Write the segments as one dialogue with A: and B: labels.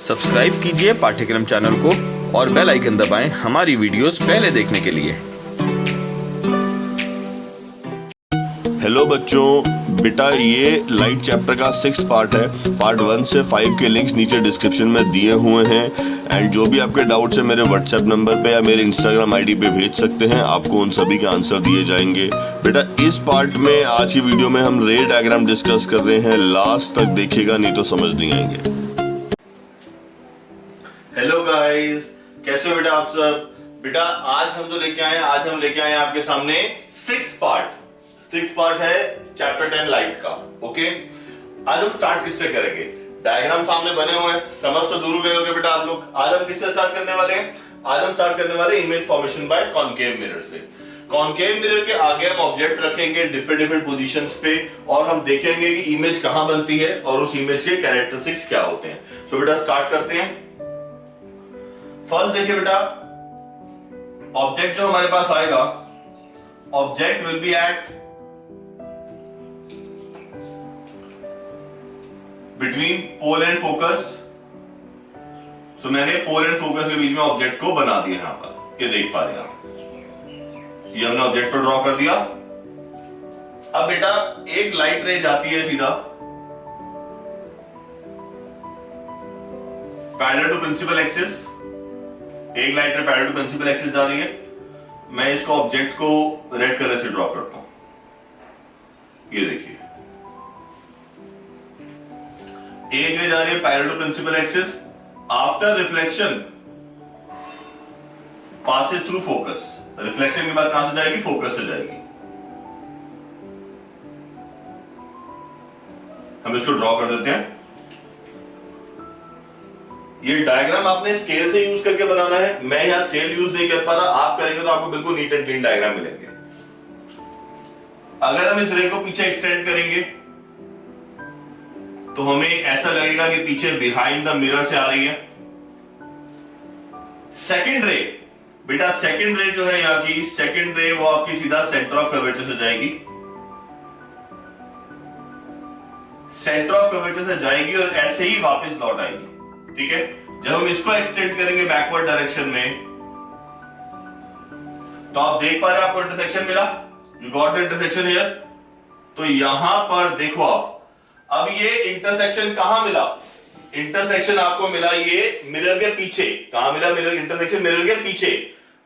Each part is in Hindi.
A: सब्सक्राइब कीजिए पाठ्यक्रम चैनल को और बेल आइकन दबाएं हमारी वीडियोस पहले देखने के लिए।
B: हेलो बच्चों, बेटा ये लाइट चैप्टर का 6th पार्ट है। पार्ट 1 से 5 के लिंक्स नीचे डिस्क्रिप्शन में दिए हुए हैं एंड जो भी आपके डाउट्स है मेरे व्हाट्सएप नंबर पे या मेरे इंस्टाग्राम आईडी पे भेज सकते हैं, आपको उन सभी के आंसर दिए जाएंगे। बेटा इस पार्ट में आज की वीडियो में हम रे डायग्राम डिस्कस कर रहे हैं, लास्ट तक देखिएगा नहीं तो समझ नहीं आएंगे।
C: हेलो गाइस, कैसे हो बेटा आप सब। बेटा आज हम जो लेके आए हैं, आज हम लेके आए हैं आपके सामने 6th पार्ट है चैप्टर 10 लाइट का। ओके, आज हम स्टार्ट किससे करेंगे। डायग्राम सामने बने हुए हैं, समझ तो दूर गए होंगे बेटा आप लोग। आज हम किससे स्टार्ट करने वाले हैं। आज हम स्टार्ट करने वाले image formation by concave mirror से। कॉनकेव मिरर के आगे हम ऑब्जेक्ट रखेंगे डिफरेंट पोजीशंस पे और हम देखेंगे कि इमेज कहां बनती है और उस इमेज के कैरेक्टरिस्टिक्स क्या होते हैं। तो बेटा स्टार्ट करते हैं। फर्स्ट देखिए बेटा, ऑब्जेक्ट जो हमारे पास आएगा, object will be at between pole and focus. So मैंने पोल एंड फोकस के बीच में ऑब्जेक्ट को बना दिया। यहां पर ये देख पा रहे हैं आप, ये हमने ऑब्जेक्ट को ड्रॉ कर दिया। अब बेटा एक लाइट रे जाती है सीधा पैरेलल टू प्रिंसिपल एक्सिस। एक light ray parallel to principal axis जा रही है। मैं इसको ऑब्जेक्ट को रेड कलर से ड्रॉ करता हूं। ये देखिए, एक रे जा रही है parallel to principal axis. After reflection passes through focus. Reflection के बाद कहां से जाएगी, फोकस से जाएगी। हम इसको ड्रॉ कर देते हैं। ये डायग्राम आपने स्केल से यूज करके बनाना है। मैं यहां स्केल यूज नहीं कर पा रहा, आप करेंगे तो आपको बिल्कुल नीट एंड क्लीन डायग्राम मिलेंगे। अगर हम इस रे को पीछे एक्सटेंड करेंगे तो हमें ऐसा लगेगा कि पीछे बिहाइंड द मिरर से आ रही है। सेकंड रे, बेटा सेकंड रे जो है यहां की सेकंड रे, वो आपकी सीधा सेंटर ऑफ कर्वेचर से जाएगी। सेंटर ऑफ कर्वेचर से जाएगी और ऐसे ही वापस लौट आएगी। ठीक है, जब हम इसको एक्सटेंड करेंगे बैकवर्ड डायरेक्शन में तो आप देख पा रहे हैं आपको इंटरसेक्शन मिला। You got the intersection here. तो यहां पर देखो आप, अब ये इंटरसेक्शन कहां मिला। इंटरसेक्शन आपको मिला ये मिरर के पीछे। कहां मिला, मिरर इंटरसेक्शन मिरर के पीछे।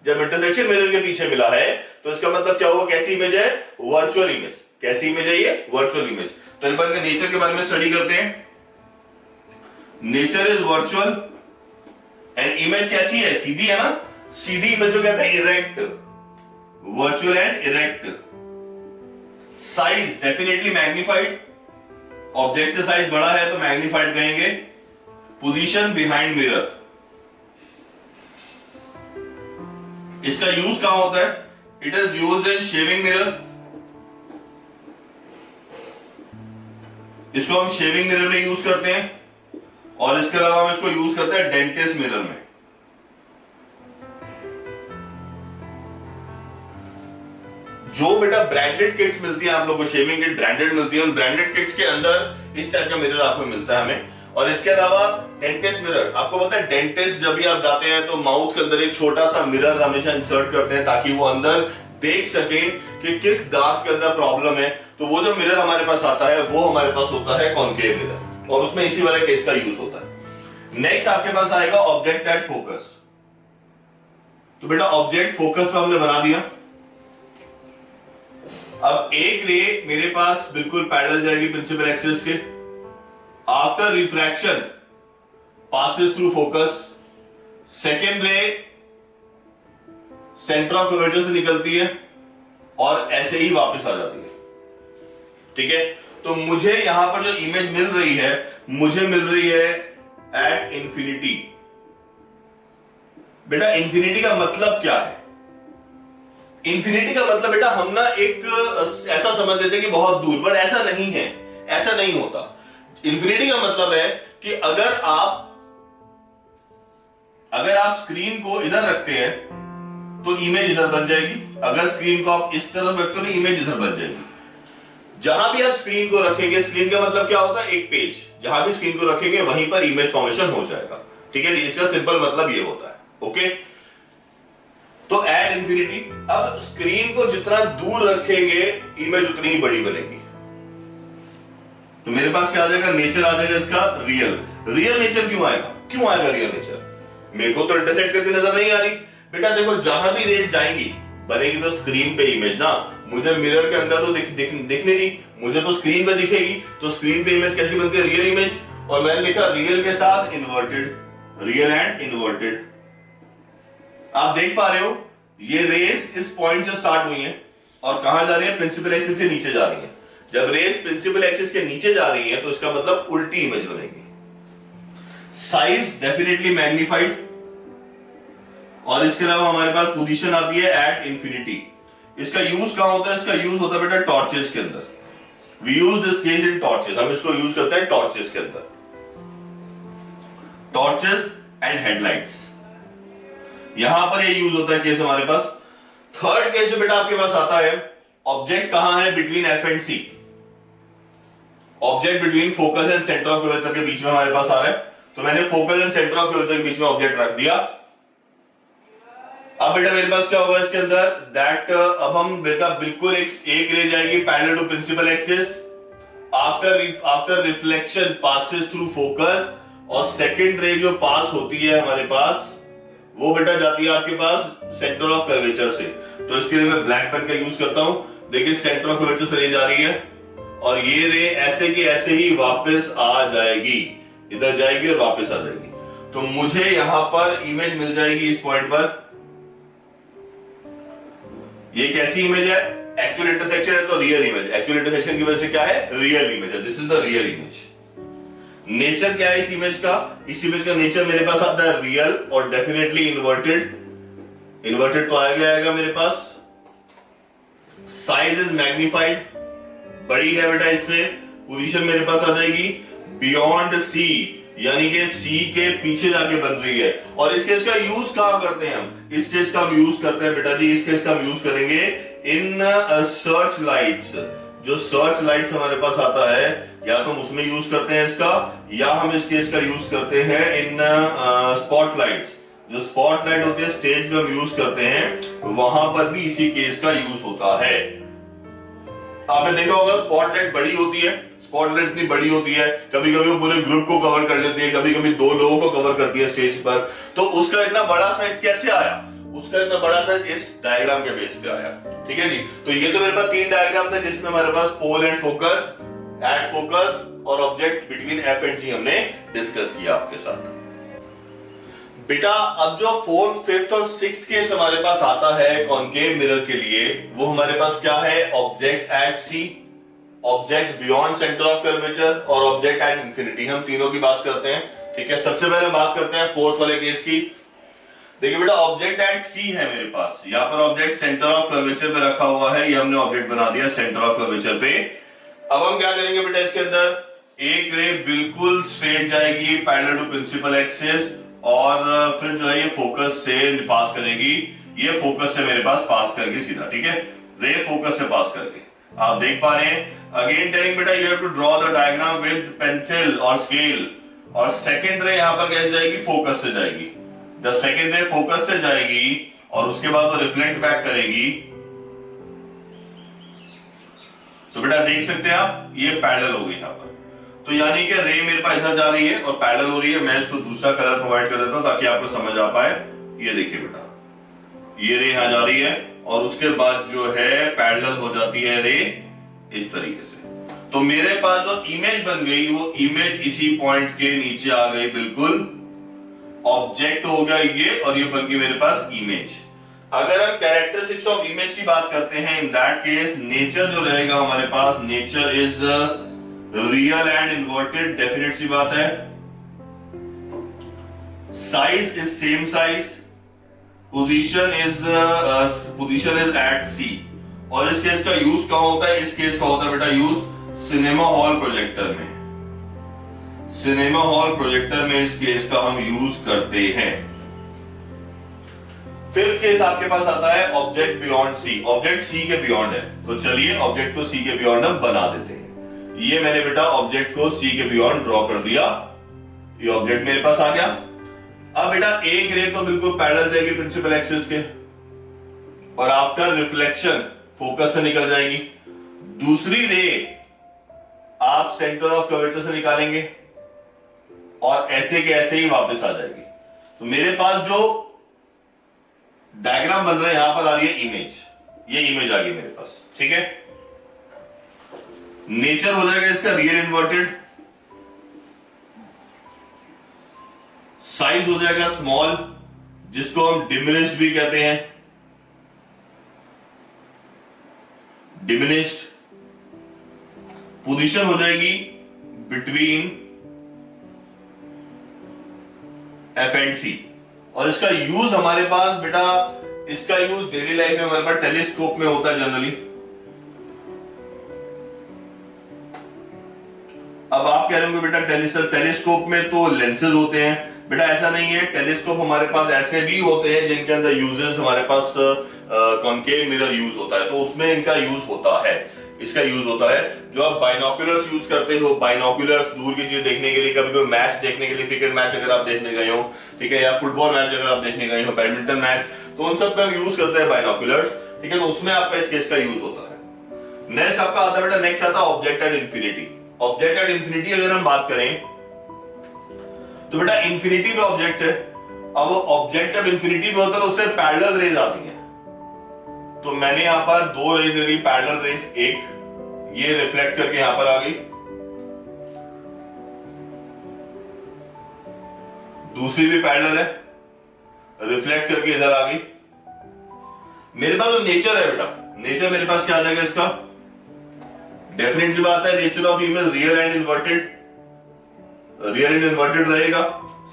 C: जब इंटरसेक्शन मिरर के पीछे मिला है तो इसका मतलब क्या होगा, कैसी इमेज है, वर्चुअल इमेज। कैसी इमेज है ये, वर्चुअल इमेज। तो एक बार नेचर के बारे में स्टडी करते हैं। Nature is virtual and image कैसी है, सीधी है ना। सीधी इमेज को कहते हैं erect. Virtual and erect. Size definitely magnified. Object से साइज बड़ा है तो मैग्निफाइड कहेंगे। पोजीशन बिहाइंड मिरर, इसका यूज कहां होता है, it is used in shaving mirror. इसको हम शेविंग मिरर में यूज करते हैं और इसके अलावा हम इसको यूज करते हैं डेंटिस्ट मिरर में। जो बेटा ब्रांडेड किट्स मिलती है आप लोगों को, शेविंग किट ब्रांडेड मिलती है, उन ब्रांडेड किट्स के अंदर इस टाइप का मिरर आपको मिलता है हमें। और इसके अलावा डेंटिस्ट मिरर, आपको पता है डेंटिस्ट जब भी आप जाते हैं तो माउथ के अंदर एक छोटा सा मिरर हमेशा इंसर्ट करते हैं ताकि वो अंदर देख सकें कि किस दांत के अंदर प्रॉब्लम है। तो वो जो मिरर हमारे पास आता है वो हमारे पास होता है कॉनकेव मिरर और उसमें इसी वाले केस का यूज होता है। नेक्स्ट आपके पास आएगा ऑब्जेक्ट एट फोकस। तो बेटा ऑब्जेक्ट फोकस पे हमने बना दिया। अब एक रे मेरे पास बिल्कुल पैरेलल जाएगी प्रिंसिपल एक्सिस के। After refraction passes through focus. Second रे सेंटर ऑफ कर्वेचर से निकलती है और ऐसे ही वापस आ जाती है। ठीक है, तो मुझे यहां पर जो इमेज मिल रही है, मुझे मिल रही है एट इंफिनिटी। बेटा इंफिनिटी का मतलब क्या है। इंफिनिटी का मतलब बेटा हम ना एक ऐसा समझ लेते हैं कि बहुत दूर, पर ऐसा नहीं है, ऐसा नहीं होता। इंफिनिटी का मतलब है कि अगर आप स्क्रीन को इधर रखते हैं तो इमेज इधर बन जाएगी। अगर स्क्रीन को आप इस तरफ रखते हो तो इमेज इधर बन जाएगी। जहां भी आप स्क्रीन को रखेंगे, स्क्रीन का मतलब क्या होता है, एक पेज, जहां भी स्क्रीन को रखेंगे वहीं पर इमेज फॉर्मेशन हो जाएगा। ठीक है जी, इसका सिंपल मतलब ये होता है। ओके, तो एट इंफिनिटी, अब स्क्रीन को जितना दूर रखेंगे इमेज उतनी ही बड़ी बनेगी। तो मेरे पास क्या आ जाएगा, नेचर आ जाएगा इसका रियल। रियल नेचर क्यों आएगा, क्यों आएगा रियल नेचर? मेरे को तो इंटरसेक्ट करके नजर नहीं आ रही बेटा। देखो जहां भी रेज जाएंगी बनेगी तो स्क्रीन पे इमेज ना, मुझे मिरर के अंदर तो दिखने नहीं, मुझे तो स्क्रीन पे दिखेगी। तो स्क्रीन पे इमेज कैसी बनती है, रियल इमेज। और मैंने लिखा रियल के साथ इन्वर्टेड, रियल एंड इन्वर्टेड। आप देख पा रहे हो ये रेस इस पॉइंट से स्टार्ट हुई है और कहां जा रही है, प्रिंसिपल एक्सिस के नीचे जा रही है। जब रेस प्रिंसिपल एक्सिस के नीचे जा रही है तो इसका मतलब उल्टी इमेज बनेगी। साइज डेफिनेटली मैग्नीफाइड, और इसके अलावा हमारे पास पोजीशन आती है एट इंफिनिटी। इसका यूज कहां होता है, इसका यूज होता है बेटा टॉर्चेस के अंदर। We use this case in torches, हम इसको यूज करते हैं टॉर्चेस के अंदर, टॉर्चेस एंड हेडलाइट्स, यहां पर ये यूज होता है केस हमारे पास। थर्ड केस जो बेटा आपके पास आता है, ऑब्जेक्ट कहां है, between F and C. Object between focus and centre of curvature के बीच में हमारे पास आ रहा है, तो मैंने focus and centre of curvature के बीच में ऑब्जेक्ट रख दिया। अब बेटा मेरे पास क्या होगा इसके अंदर, दैट अब हम बेटा बिल्कुल एक रे जाएगी parallel to principal axis, after reflection passes through focus, और सेकंड रे जो पास होती है हमारे पास वो बेटा जाती है आपके पास सेंटर ऑफ कर्वेचर से। तो इसके लिए मैं ब्लैक पेन का यूज करता हूं। देखिए सेंटर ऑफ कर्वेचर से रे जा रही है और ये रे ऐसे की ऐसे ही वापस आ जाएगी, इधर जाएगी और वापस आ जाएगी। तो मुझे यहां पर इमेज मिल जाएगी इस पॉइंट पर। ये कैसी इमेज है, एक्चुअल इंटरसेक्शन है तो रियल इमेज। एक्चुअल इंटरसेक्शन की वजह से क्या है, रियल इमेज है। This is the real image. Nature क्या है इस इमेज का, इस इमेज का नेचर मेरे पास आता है रियल और डेफिनेटली इन्वर्टेड। इन्वर्टेड तो आएगा मेरे पास। साइज इज मैग्नीफाइड, बड़ी है बेटा इससे। पोजीशन मेरे पास आ जाएगी बियॉन्ड सी, यानी कि सी के पीछे जाके बन रही है। और इस केस का यूज कहां करते हैं हम, इस केस का हम यूज करते हैं बेटा जी, इस केस का हम यूज करेंगे इन सर्च लाइट्स। जो सर्च लाइट्स हमारे पास आता है या तो हम उसमें यूज करते हैं इसका, या हम इस केस का यूज करते हैं इन स्पॉटलाइट्स। जो स्पॉटलाइट होती है स्टेज पे हम यूज करते हैं, वहां पर भी इसी केस का यूज होता है। आपने देखा होगा स्पॉटलाइट बड़ी होती है, स्पॉटलाइट इतनी बड़ी होती है, कभी कभी वो पूरे ग्रुप को कवर कर लेती है, कभी कभी दो लोगों को कवर करती है स्टेज पर। तो उसका इतना बड़ा साइज कैसे आया, उसका इतना बड़ा साइज इस डायग्राम के बेस पे आया। ठीक है जी, तो ये तो मेरे पास 3 डायग्राम थे जिसमें हमारे पास pole and focus, at focus और object between F and C हमने डिस्कस किया आपके साथ। बेटा अब जो 4th, 5th और 6th केस हमारे पास आता है कॉनकेव मिरर के लिए, वो हमारे पास क्या है, object at C, object beyond centre of curvature और ऑब्जेक्ट एट इंफिनिटी। हम तीनों की बात करते हैं। ठीक है, सबसे पहले बात करते हैं 4th वाले केस की। देखिए बेटा ऑब्जेक्ट एट सी है मेरे पास, यहां पर ऑब्जेक्ट सेंटर ऑफ कर्वेचर पे रखा हुआ है, ये हमने ऑब्जेक्ट बना दिया सेंटर ऑफ कर्वेचर पे। अब हम क्या करेंगे बेटा, इसके अंदर एक रे बिल्कुल स्ट्रेट जाएगी पैरेलल टू प्रिंसिपल एक्सिस, और फिर जो है ये फोकस से पास करेगी, ये फोकस से मेरे पास पास करके सीधा। ठीक है, रे फोकस से पास करके आप देख पा रहे हैं। अगेन टेलिंग बेटा you have to draw the diagram with pencil और स्केल। और सेकंड रे यहां पर कैसे जाएगी, फोकस से जाएगी। जब सेकंड रे फोकस से जाएगी और उसके बाद वो रिफ्लेक्ट बैक करेगी, तो बेटा देख सकते हैं आप ये पैरेलल हो गई यहां पर। तो यानी कि रे मेरे पास इधर जा रही है और पैरेलल हो रही है। मैं इसको दूसरा कलर प्रोवाइड कर देता हूं ताकि आपको समझ आ पाए। ये देखिए बेटा, ये रे यहां जा रही है और उसके बाद जो है पैरेलल हो जाती है रे इस तरीके से। तो मेरे पास जो इमेज बन गई वो इमेज इसी पॉइंट के नीचे आ गई, बिल्कुल ऑब्जेक्ट हो गया ये, और ये बन गई मेरे पास इमेज। अगर हम कैरेक्टरिस्टिक्स ऑफ इमेज की बात करते हैं, इन दैट केस नेचर जो रहेगा हमारे पास, nature is real and inverted, definite सी बात है। Size is same size, position is at C. और इस केस का यूज कहां होता है, इस केस का होता है बेटा यूज सिनेमा हॉल प्रोजेक्टर में। सिनेमा हॉल प्रोजेक्टर में इस केस का हम यूज करते हैं। 5th केस आपके पास आता है object beyond C. Object C के बियॉन्ड है, तो चलिए ऑब्जेक्ट को सी के बियॉन्ड हम बना देते हैं। ये मैंने बेटा ऑब्जेक्ट को सी के बियॉन्ड ड्रॉ कर दिया, ये ऑब्जेक्ट मेरे पास आ गया। अब बेटा एक रे तो बिल्कुल पैरेलल जाएगी प्रिंसिपल एक्सिस के, और आफ्टर रिफ्लेक्शन फोकस से निकल जाएगी। दूसरी रे आप सेंटर ऑफ कर्वेचर से निकालेंगे और ऐसे के ऐसे ही वापस आ जाएगी। तो मेरे पास जो डायग्राम बन रहा है यहां पर आ रही है इमेज, ये इमेज आ गई मेरे पास, ठीक है। नेचर हो जाएगा इसका रियल इन्वर्टेड, साइज हो जाएगा स्मॉल, जिसको हम डिमिनिश्ड भी कहते हैं, डिमिनिश्ड। पोजीशन हो जाएगी बिटवीन एफ एंड सी। और इसका यूज हमारे पास बेटा, इसका यूज डेली लाइफ में हमारे पास टेलीस्कोप में होता है जनरली। अब आप कह रहे हो बेटा टेलीस्कोप में तो लेंसेज होते हैं, बेटा ऐसा नहीं है। टेलीस्कोप हमारे पास ऐसे भी होते हैं जिनके अंदर यूजेस हमारे पास कॉनकेव मिरर यूज होता है, तो उसमें इनका यूज होता है, इसका यूज होता है। जो आप बाइनोक्यूलर्स यूज करते हो, बाइनोक्यूलर्स दूर की चीज देखने के लिए, कभी कोई मैच देखने के लिए, क्रिकेट मैच अगर आप देखने गए हो, ठीक है, या फुटबॉल मैच अगर आप देखने गए हो, बैडमिंटन मैच, तो उन सब पे यूज करते हैं बाइनोक्यूलर्स, ठीक है। तो उसमें आपका इस केस का यूज होता है। नेक्स्ट आपका आता है बेटा, नेक्स्ट आता है object at infinity. Object at infinity अगर हम बात करें तो बेटा इंफिनिटी पे ऑब्जेक्ट है। अब ऑब्जेक्ट जब इंफिनिटी पे होता है तो उससे पैरेलल रेज आती है। तो मैंने यहां पर दो रेज ले ली पैरेलल रेज, एक ये रिफ्लेक्ट करके यहां पर आ गई, दूसरी भी पैरेलल है, रिफ्लेक्ट करके इधर आ गई। मेरे पास जो नेचर है बेटा, नेचर मेरे पास क्या आ जाएगा इसका, डेफिनेट सी बात है, nature of image real and inverted, real and inverted रहेगा।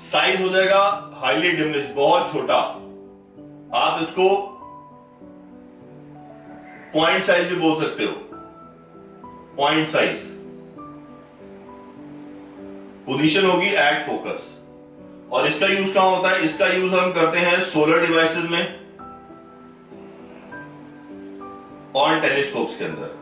C: साइज हो जाएगा हाईली डिमिनिश्ड, बहुत छोटा, आप इसको पॉइंट साइज भी बोल सकते हो, पॉइंट साइज। पोजीशन होगी एट फोकस। और इसका यूज कहां होता है, इसका यूज हम करते हैं सोलर डिवाइसेस में और टेलीस्कोप्स के अंदर।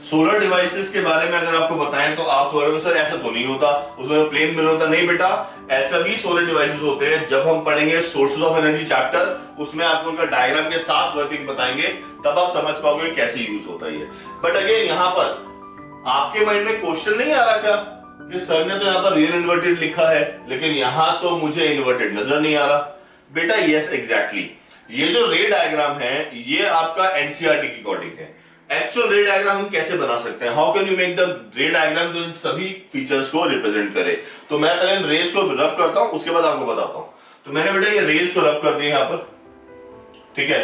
C: सोलर डिवाइसेस के बारे में अगर आपको बताएं तो आप सोलर, सर ऐसा तो नहीं होता, उसमें प्लेन मिरर होता, नहीं बेटा, ऐसा भी सोलर डिवाइसेस होते हैं। जब हम पढ़ेंगे सोर्सेज ऑफ एनर्जी चैप्टर, उसमें आपको उनका डायग्राम के साथ वर्किंग बताएंगे, तब आप समझ पाओगे कैसे यूज होता है। बट अगेन यहां पर आपके माइंड में क्वेश्चन नहीं आ रहा क्या कि सर ने तो यहां पर रियल इन्वर्टेड लिखा है, लेकिन यहां तो मुझे इन्वर्टेड नजर नहीं आ रहा। बेटा यस एग्जैक्टली, ये जो रे डायग्राम है ये आपका एनसीईआरटी की अकॉर्डिंग है। एक्चुअल रे डायग्राम हम कैसे बना सकते हैं, how can you make the रे डायग्राम जो इन सभी फीचर्स को रिप्रेजेंट करे। तो मैं पहले रेज को रब करता हूं, उसके बाद आपको बताता हूं। तो मैंने बेटा ये रेज को रब कर दिया यहां पर, ठीक है।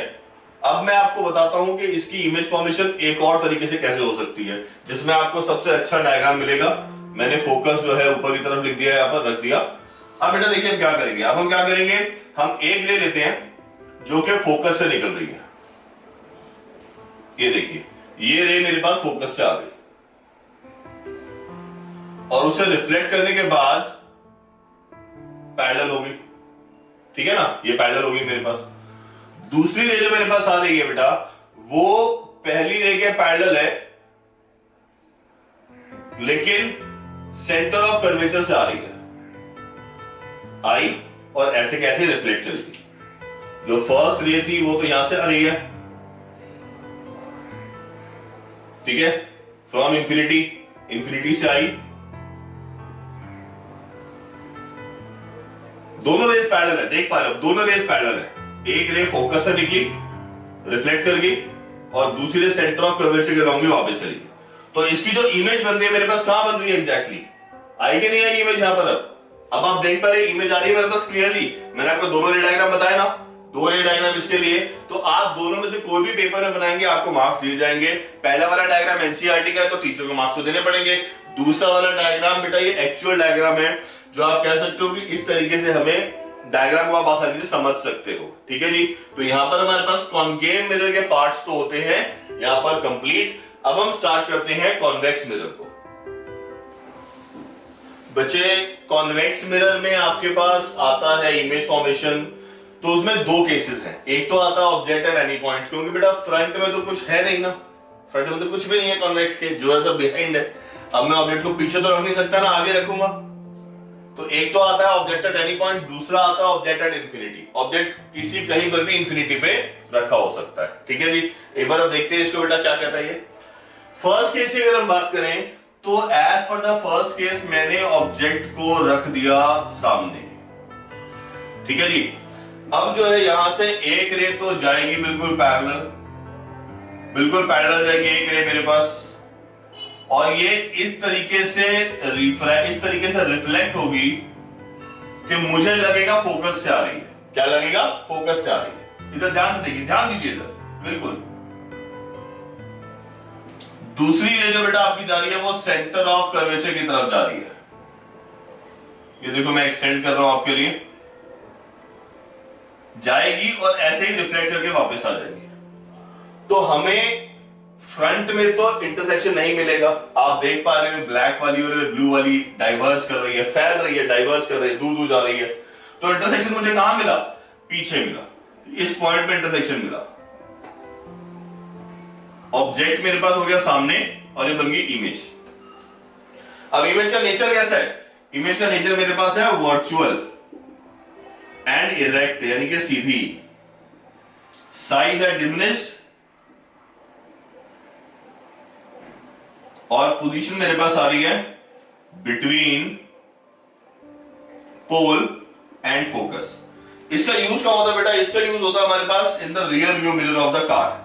C: अब मैं आपको बताता हूं कि इसकी इमेज फॉर्मेशन एक और तरीके से कैसे हो सकती है, जिसमें आपको सबसे अच्छा डायग्राम मिलेगा। मैंने फोकस जो है ऊपर की तरफ लिख दिया, यहां पर रख दिया। अब बेटा देखिए हम क्या करेंगे, अब हम क्या करेंगे, हम एक रे लेते हैं जो कि फोकस से निकल रही है। ये देखिए, ये रे मेरे पास फोकस से आ गई और उसे रिफ्लेक्ट करने के बाद पैरेलल होगी, ठीक है ना, ये पैरेलल होगी मेरे पास। दूसरी रे जो मेरे पास आ रही है बेटा, वो पहली रे के पैरेलल है, लेकिन सेंटर ऑफ कर्वेचर से आ रही है, आई और ऐसे कैसे रिफ्लेक्ट चलेगी। जो फर्स्ट रे थी वो तो यहां से आ रही है, ठीक है, फ्रॉम इंफिनिटी, इंफिनिटी से आई। दोनों रेज पैरेलल है, देख पा रहे हो, दोनों रेज पैरेलल है। एक रे फोकस से निकली, रिफ्लेक्ट कर गई, और दूसरी रे सेंटर ऑफ कर्वेचर के लॉन्ग वापस चली गई। तो इसकी जो इमेज बन रही है मेरे पास, कहां बन रही है एग्जैक्टली, आई कि नहीं आई इमेज यहां पर। अब आप देख पा रहे इमेज आ रही है मेरे पास क्लियरली। मैंने आपको दोनों रे डायग्राम बताया ना, दो रे डायग्राम इसके लिए। तो आप दोनों में से कोई भी पेपर में बनाएंगे आपको मार्क्स दिए जाएंगे। पहला वाला डायग्राम एनसीईआरटी का है तो टीचर को मार्क्स तो देने पड़ेंगे। दूसरा वाला डायग्राम बेटा ये एक्चुअल डायग्राम है, जो आप कह सकते हो कि इस तरीके से हमें डायग्राम को आप आसानी से समझ सकते हो, ठीक है जी। तो यहां पर हमारे पास कॉनकेव मिरर के पार्ट्स तो होते हैं यहां पर कंप्लीट। अब हम स्टार्ट करते हैं कॉन्वेक्स मिरर को। बच्चे कॉन्वेक्स मिरर में आपके पास आता है इमेज फॉर्मेशन, तो उसमें दो केसेस हैं। एक तो आता है ऑब्जेक्ट एट एनी पॉइंट, क्योंकि बेटा फ्रंट में तो कुछ है नहीं ना, फ्रंट में तो कुछ भी नहीं है कॉन्वेक्स के, जो है सब बिहाइंड है। अब मैं ऑब्जेक्ट को पीछे तो रख नहीं सकता ना, आगे रखूंगा, तो एक तो आता है ऑब्जेक्ट एट एनी पॉइंट, दूसरा आता है ऑब्जेक्ट एट इंफिनिटी। ऑब्जेक्ट किसी कहीं पर भी इंफिनिटी पे रखा हो सकता है। ठीक है जी, एक बार अब देखते हैं इसको बेटा क्या कहता है ये। फर्स्ट केस की अगर हम बात करें तो एज पर द फर्स्ट केस मैंने ऑब्जेक्ट को रख दिया सामने। ठीक है जी, अब जो है यहां से एक रे तो जाएगी बिल्कुल पैरेलल, बिल्कुल पैरेलल जाएगी एक रे मेरे पास, और ये इस तरीके से रिफ्लेक्ट होगी कि मुझे लगेगा फोकस से आ रही है। क्या लगेगा? फोकस से आ रही है। इधर ध्यान से देखिए, ध्यान दीजिए इधर, बिल्कुल। दूसरी रे जो बेटा आपकी जा रही है वो सेंटर ऑफ कर्वेचर की तरफ जा रही है। ये देखो मैं एक्सटेंड कर रहा हूं आपके लिए, जाएगी और ऐसे ही रिफ्लेक्ट करके वापस आ जाएगी। तो हमें फ्रंट में तो इंटरसेक्शन नहीं मिलेगा। आप देख पा रहे हैं ब्लैक वाली और ब्लू वाली डाइवर्ज कर रही है, फैल रही है, डाइवर्ज कर रही है, दूर दूर जा रही है। तो इंटरसेक्शन मुझे कहां मिला? पीछे मिला, इस पॉइंट पे इंटरसेक्शन मिला। ऑब्जेक्ट मेरे पास हो गया सामने और ये बन गई इमेज। अब इमेज का नेचर कैसा है? इमेज का नेचर मेरे पास है वर्चुअल एंड इरेक्ट, यानी कि सीधी। साइज है डिमिनिश्ड और पोजीशन मेरे पास आ रही है बिटवीन पोल एंड फोकस। इसका यूज क्या होता है बेटा? इसका यूज होता है हमारे पास in the rear view mirror of the car.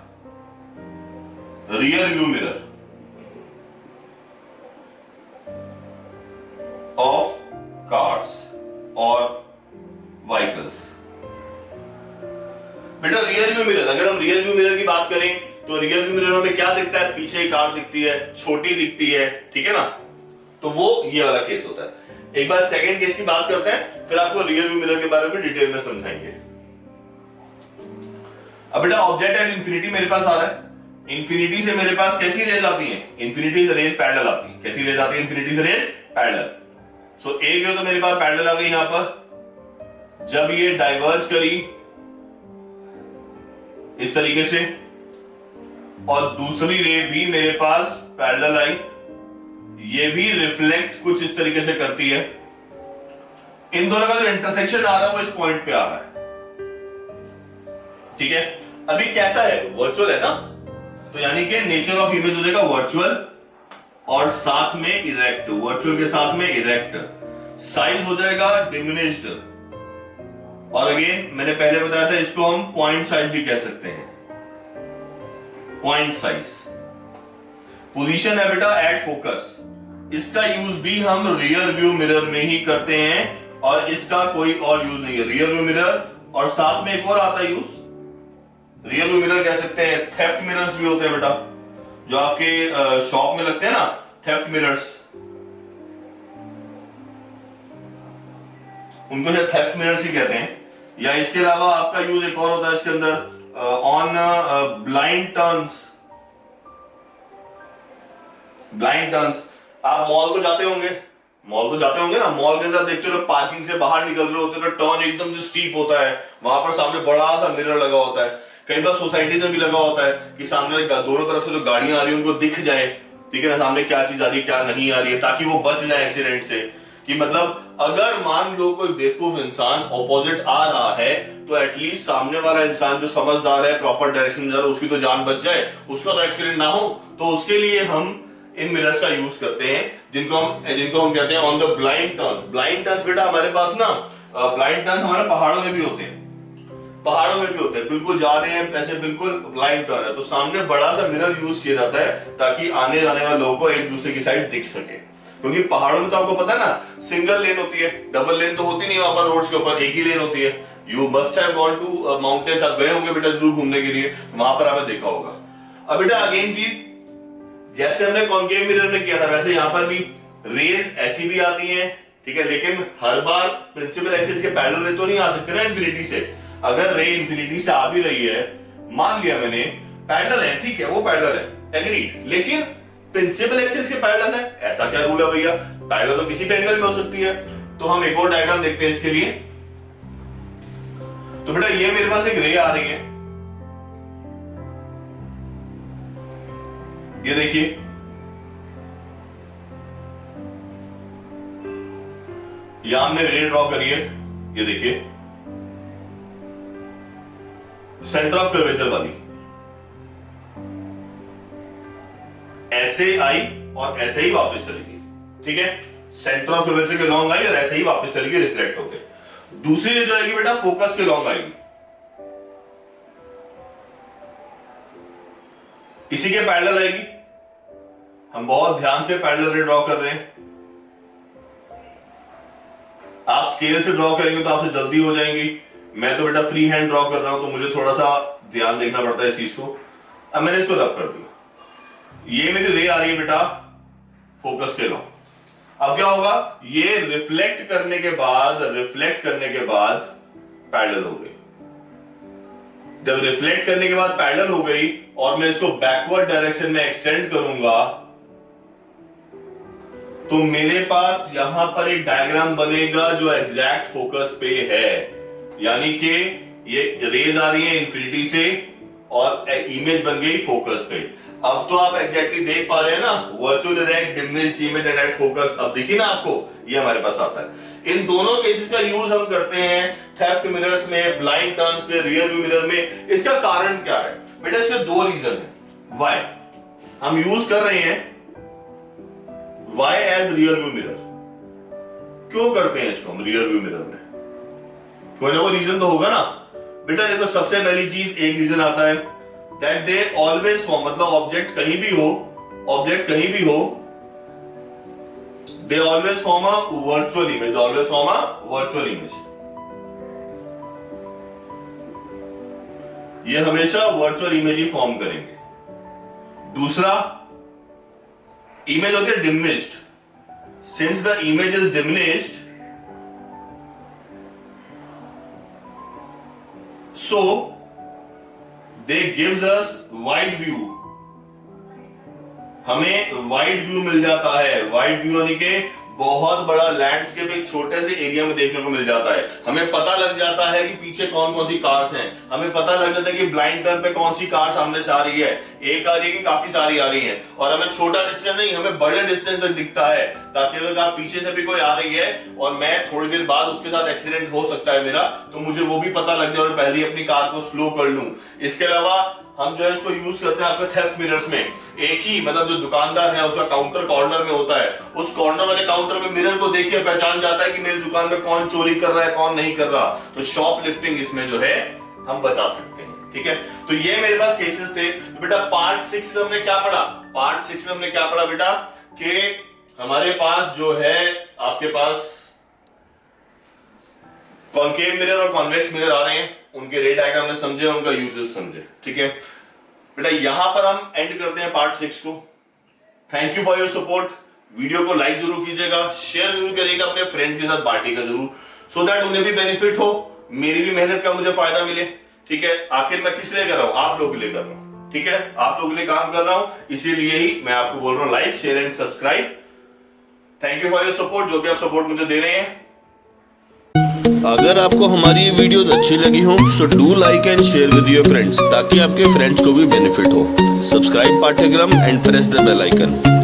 C: Rear view mirror of cars और व्हीकल्स। बेटा रियर व्यू मिरर, अगर हम रियर व्यू मिरर की बात करें तो रियर व्यू मिरर में क्या दिखता है? पीछे कार दिखती है, छोटी दिखती है, ठीक है ना? तो वो ये वाला केस होता है। एक बार सेकंड केस की बात करते हैं, फिर आपको रियर व्यू मिरर के बारे में डिटेल में समझाएंगे। अब बेटा ऑब्जेक्ट एट इंफिनिटी मेरे पास आ रहा है। इंफिनिटी से मेरे पास कैसी रेज आती है? इंफिनिटी से रेज पैरेलल आती है। कैसी रेज आती है? इंफिनिटी से रेज पैरेलल। सो एक रे तो मेरे पास पैरेलल आ गई यहां पर, जब ये डाइवर्ज करी इस तरीके से, और दूसरी रे भी मेरे पास पैरेलल आई, ये भी रिफ्लेक्ट कुछ इस तरीके से करती है। इन दोनों का जो इंटरसेक्शन आ रहा है वो इस पॉइंट पे आ रहा है। ठीक है, अभी कैसा है? वर्चुअल है ना, तो यानी कि नेचर ऑफ इमेज हो जाएगा वर्चुअल और साथ में इरेक्ट, वर्चुअल के साथ में इरेक्ट। साइज हो जाएगा डिमिनिश्ड, और अगेन मैंने पहले बताया था इसको हम पॉइंट साइज भी कह सकते हैं। Point size. पोजीशन है बेटा एट फोकस। इसका यूज भी हम रियर व्यू मिरर में ही करते हैं और इसका कोई और यूज नहीं है। रियर व्यू मिरर और साथ में एक और आता है यूज, रियर व्यू मिरर कह सकते हैं। थेफ्ट मिरर्स भी होते हैं बेटा, जो आपके शॉप में लगते हैं ना, थेफ्ट मिरर्स, उनको शायद थेफ्ट मिरर्स ही कहते हैं। या इसके अलावा आपका यूज एक और होता है इसके अंदर, on blind turns. Blind turns, आप मॉल तो जाते होंगे ना, मॉल के अंदर देखते हो पार्किंग से बाहर निकल रहे होते हो, टर्न एकदम जो स्टीप होता है, वहां पर सामने बड़ा सा मिरर लगा होता है। कई बार सोसाइटी में भी लगा होता है कि सामने दोनों तरफ से जो गाड़ियां आ रही है उनको दिख जाए, ठीक है ना, सामने क्या चीज आ रही है क्या नहीं आ रही है, ताकि वो बच जाए एक्सीडेंट से। कि मतलब अगर मान लो कोई बेवकूफ इंसान ऑपोजिट आ रहा है तो एटलीस्ट सामने वाला इंसान जो समझदार है, प्रॉपर डायरेक्शन में जा रहा है, उसकी तो जान बच जाए, उसका तो एक्सीडेंट ना हो। तो उसके लिए हम इन मिरर्स का यूज करते हैं, जिनको हम कहते हैं on the blind turns. Blind turns बेटा हमारे पास ना, ब्लाइंड टर्न्स हमारे पहाड़ों में भी होते हैं, बिल्कुल जा रहे हैं ऐसे, बिल्कुल ब्लाइंड टर्न है, तो सामने बड़ा सा मिरर यूज किया जाता है ताकि आने जाने वाले लोगों को एक दूसरे की साइड दिख सके। क्योंकि पहाड़ों में तो आपको पता है ना, सिंगल लेन होती है, डबल लेन तो होती नहीं वहां पर, रोड्स के ऊपर एक ही लेन होती है। You must have gone to mountains, आप गए होंगे बेटा जरूर घूमने के लिए, वहां पर आपने देखा होगा। अब बेटा अगेन चीज, जैसे हमने कॉन्केव मिरर में किया था वैसे यहां पर भी रेज ऐसी भी आती हैं, ठीक है, लेकिन हर बार प्रिंसिपल एक्सिस के पैरेलल रे तो नहीं आ सकते ना इंफिनिटी से। अगर रे इंफिनिटी से आ भी रही है, मान लिया मैंने पैरेलल है, ठीक है, वो पैरेलल है, एग्रीड, लेकिन प्रिंसिपल एक्सिस के पैरेलल है, ऐसा क्या रूल है भैया? पैरेलल तो किसी भी एंगल में हो सकती है। तो हम एक और डायग्राम देखते हैं इसके लिए। तो बेटा ये मेरे पास एक रे आ रही है, ये देखिए, यहां हमने रे ड्रॉ करी है, ये देखिए सेंटर ऑफ कर्वेचर वाली, ऐसे आई और ऐसे ही वापस चली गई, ठीक है। सेंटर ऑफ कर्वेचर के लॉन्ग आई और ऐसे ही वापस चली गई, रिफ्लेक्ट होके। दूसरी रे जाएगी बेटा फोकस के लॉन्ग आएगी, इसी के पैरेलल आएगी। हम बहुत ध्यान से पैरेलल रे ड्रॉ कर रहे हैं, आप स्केल से ड्रॉ करेंगे तो आपसे जल्दी हो जाएंगी। मैं तो बेटा फ्री हैंड ड्रॉ कर रहा हूं तो मुझे थोड़ा सा ध्यान देखना पड़ता है इस चीज को। अब मैंने इसको रब कर दिया, ये मेरी रे आ रही है बेटा फोकस के लॉन्ग। अब क्या होगा, ये रिफ्लेक्ट करने के बाद पैरेलल हो गई। जब रिफ्लेक्ट करने के बाद पैरेलल हो गई और मैं इसको बैकवर्ड डायरेक्शन में एक्सटेंड करूंगा तो मेरे पास यहां पर एक डायग्राम बनेगा जो एग्जैक्ट फोकस पे है, यानी कि ये रेज आ रही है इंफिनिटी से और इमेज बन गई फोकस पे। अब तो आप एग्जैक्टली देख पा रहे हैं ना, virtual erect, diminished image and at focus. अब देखिए ना आपको, ये हमारे पास आता है। इन दोनों केसेस का यूज हम करते हैं थेफ्ट मिरर्स में, ब्लाइंड टर्न्स में, रियर व्यू मिरर में। इसका कारण क्या है बेटा? इसके दो रीजन है। वाई हम यूज कर रहे हैं why as rear view mirror, क्यों करते हैं इसको हम रियर व्यू मिरर में? कोई ना कोई रीजन तो होगा ना बेटा। देखो सबसे पहली चीज, एक रीजन आता है दैट दे ऑलवेज फॉर्म, मतलब ऑब्जेक्ट कहीं भी हो, they always form a virtual image, ये हमेशा वर्चुअल इमेज ही फॉर्म करेंगे। दूसरा, इमेज होती है diminished, since the image is diminished so they gives us wide view, हमें वाइड व्यू मिल जाता है। वाइड व्यू यानी कि बहुत बड़ा लैंडस्केप एक छोटे से एरिया में देखने को मिल जाता है। हमें पता लग जाता है कि पीछे कौन कौन सी कार्स हैं, हमें पता लग जाता है कि ब्लाइंड टर्न पे कौन सी कार सामने से आ रही है, एक आ रही है कि काफी सारी आ रही हैं। और हमें छोटा डिस्टेंस नहीं, हमें बड़े डिस्टेंस तक दिखता है, ताकि अगर कार पीछे से भी कोई आ रही है और मैं थोड़ी देर बाद उसके साथ एक्सीडेंट हो सकता है मेरा, तो मुझे वो भी पता लग जाए और पहले अपनी कार को स्लो कर लूं। इसके अलावा हम जो है इसको यूज करते हैं आपके थेफ्ट मिरर्स में। एक ही मतलब जो दुकानदार है उसका काउंटर कॉर्नर में होता है, उस कॉर्नर वाले काउंटर में मिरर को देख के पहचान जाता है कि मेरी दुकान में कौन चोरी कर रहा है, कौन नहीं कर रहा। तो शॉप लिफ्टिंग इसमें जो है हम बचा सकते हैं, ठीक है। तो ये मेरे पास केसेस थे। तो बेटा पार्ट 6 में हमने क्या पढ़ा? बेटा कि हमारे पास जो है आपके पास कॉन्केव मिरर और कॉन्वेक्स मिरर आ रहे हैं, उनके रे डायग्राम हमने समझे, उनका यूजेस समझे, ठीक है बेटा। यहां पर हम एंड करते हैं पार्ट 6 को। Thank you for your support. Video को लाइक जरूर कीजिएगा, शेयर जरूर करिएगा अपने फ्रेंड्स के साथ, बांटिएगा जरूर, सो दैट उन्हें भी बेनिफिट हो, मेरी भी मेहनत का मुझे फायदा मिले, ठीक है। आखिर मैं किस लिए कर रहा हूं? आप लोगों के लिए कर रहा हूं, ठीक है। आप लोगों के लिए काम कर रहा हूं, इसीलिए ही मैं आपको बोल रहा हूं like, share and subscribe. Thank you for your support, जो भी आप सपोर्ट मुझे दे रहे हैं।
B: अगर आपको हमारी ये वीडियोस अच्छी लगी हो so do like and share with your friends, ताकि आपके फ्रेंड्स को भी बेनिफिट हो। सब्सक्राइब पाठ्यक्रम and press the bell icon.